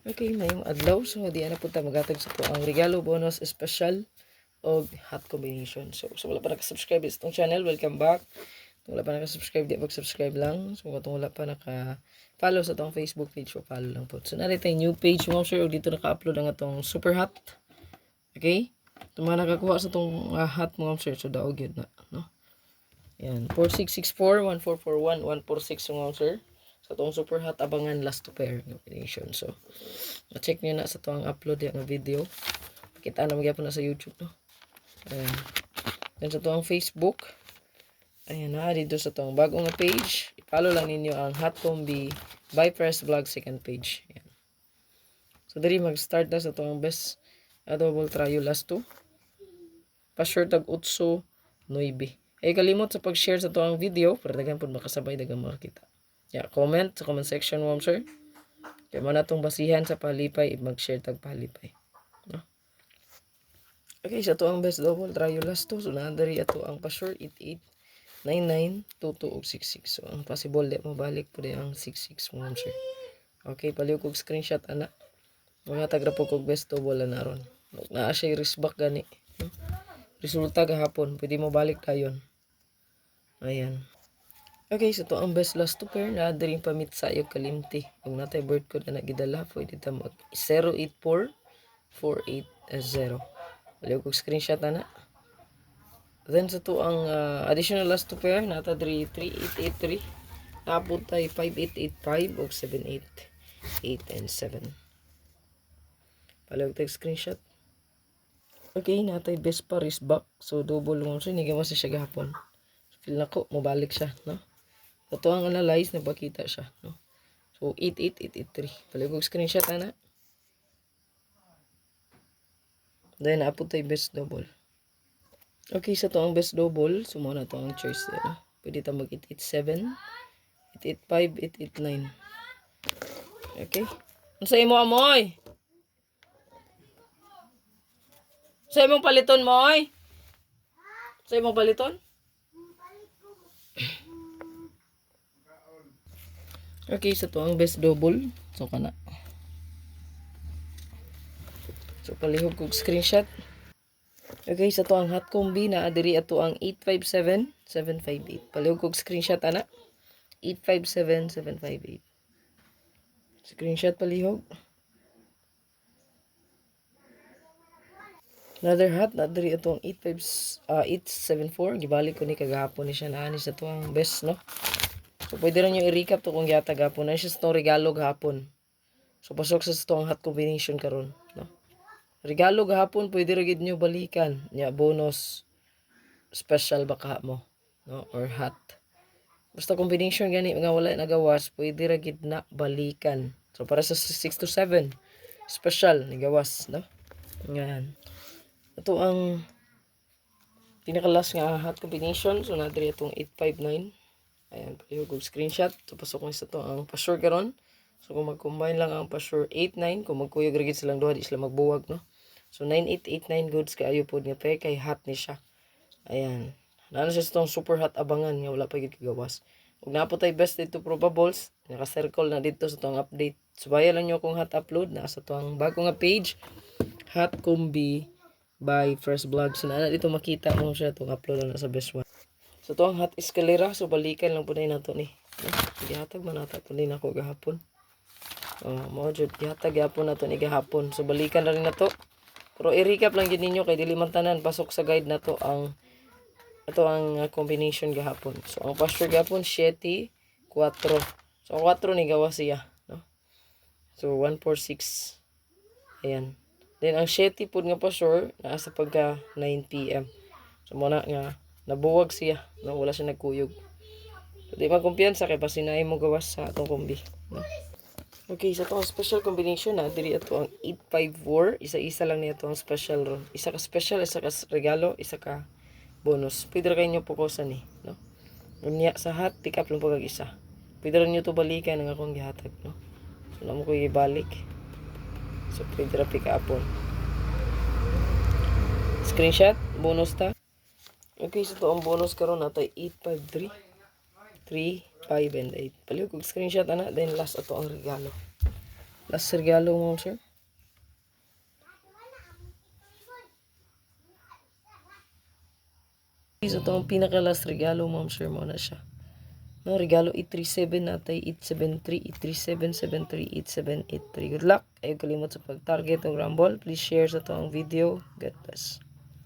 Okay, mayong adlaw. So, di na punta magatag sa to ang regalo bonus special o hot combination. So, wala pa naka-subscribe sa itong channel, welcome back. Kung wala pa naka-subscribe, di mag-subscribe lang. So, kung wala pa naka-follow sa itong Facebook page, so follow lang po. So, narito yung new page mo, sir. Dito naka-upload ang itong super hot. Okay? Ito mga nakakuha sa itong hot mo, sir. So, daog yun na. No? Yan. 4664-1441-146 mo, sir. Sa itong super hot, abangan last to pair combination. So, check nyo na sa itong upload yung video. Kita na magyapon na sa YouTube, no? Ayan. Yan sa itong Facebook. Ayan na, dito sa itong bagong page. I-follow lang ninyo ang Hot Combi by Press Vlog second page. Ayan. So, dali mag-start na sa itong best double trio last two. Pa-share tag utso 9. Ay kalimot sa pag-share sa itong video para dagan po makasabay dagang makita. Yeah, comment sa comment section mo, sir. Kaya mo na itong basihan sa palipay, mag-share tag palipay. No? Okay, sa ito ang best double trio last to. So, nadari ito ang pa-share 88992266. So, ang possible di mabalik po di ang 66 mo, sir. Okay, paliw kong screenshot, ana. Mga tagra po kong best double na ron. Naa siya risback gani. No? Resulta gahapon, pwede mo balik tayon. Ayan. Okay, so to ang best last to pair na daring pamit sa iyo kalimti. Kung natay bird code na nagidala, pwede ta mag 084480. Wala ko screenshot na. Then sa to ang additional last to pair nata 3883. Napod tay 5885 o 788 and 7. Palawag tayo screenshot. Okay, natay best pa wristback. So double mo siya, nigama siya gahapon. Feel na ko, mabalik siya, no? Ito ang analyze na bakita siya, no? So, 88883. Paligog screenshot, ana. Then, apo tayo best double. Okay, sa to ang best double. So, muna to ang choice. No? Pwede tayo mag 887, 885, 889. Okay. Ano sa imo, amoy? Sa imong paliton, moy? Sa imong paliton? Okay, so to ang best double. So, kana. So, palihog kong screenshot. Okay, sa to ang hot combi na adiri ato ang 857758. Palihog kong screenshot, ana. 857758. Screenshot palihog. Another hot na adiri ato ang 874. Gibalik ko ni kagahapon ni siya na ani sa to ang best, no? So, pwede rin nyo i-recap to kung yata gapon. Ano siya sa itong regalo gahapon. So, pasok sa itong hot combination karon, no? Regalo gahapon, pwede rin nyo balikan. Nya, bonus, special baka mo. No? Or hot. Basta combination gani, nga wala nagawas, pwede rin na balikan. So, para sa 6 to 7, special, nagawas, no? Ngayon. Ito ang pinakalas nga hot combination. So, nadiri itong 859. Ayan, palihog og screenshot. So, pasok ko sa to ang pa-sure karon. So, kung mag-combine lang ang pa-sure 89, kung magkuyog rigid silang duha, di sila magbuwag, no? So, 9889 goods kaayo po niya pair, kay hot ni siya. Ayan. Naano siya sa itong super hot abangan, nga wala pa gid kagawas. Kung napo tayo best dito probables, naka-circle na dito sa itong update. Subaya lang nyo kung hot upload, na sa itong bago nga page, Hot Combi by First Vlog. So, na dito makita mo siya itong upload na sa best one. So, ito ang hot escalera. So, balikan lang po na nato ni. Gihatag man nato ito din ako gahapon. Mga dyan, gihatag gahapon nato ni gahapon. So, balikan na rin na to. Pero, i-recap lang din ninyo kay dilimantanan. Pasok sa guide na to ang ito ang combination gahapon. So, ang pasture gahapon, 7, 4. So, ang 4 ni gawa siya. No? So, 146. Ayan. Then, ang 7 po nga pasture, nasa pagka 9 p.m. So, muna nga, nabuwag siya, no? Wala siya nagkuyog. So, di magkumpiyansa kay pasinahin mo gawas sa atong kombi, no? Okay, sa itong special combination na, dili ito ang 854, isa-isa lang niya itong special ron. Isa ka special, isa ka regalo, isa ka bonus. Pwede rin nyo pukusan eh, no? Unya sa hot, pick up lang po kag-isa. Pwede rin nyo ito balikan ng akong gihatag, no? So, na mo ko ibalik. So, pwede rin pick upon. Screenshot, bonus ta. Okay, so ito ang bonus karon natay 853, 3, 5, and 8. Palihog kong screenshot ana, then last ato ang regalo. Last regalo, ma'am sir. So, ito ang pinaka-last regalo, ma'am sir, mo na siya. No, regalo 837 natay 873, 83773, 8783. Good luck. Ayaw kalimot sa pag-target ng Rumble. Please share sa ito ang video. God bless.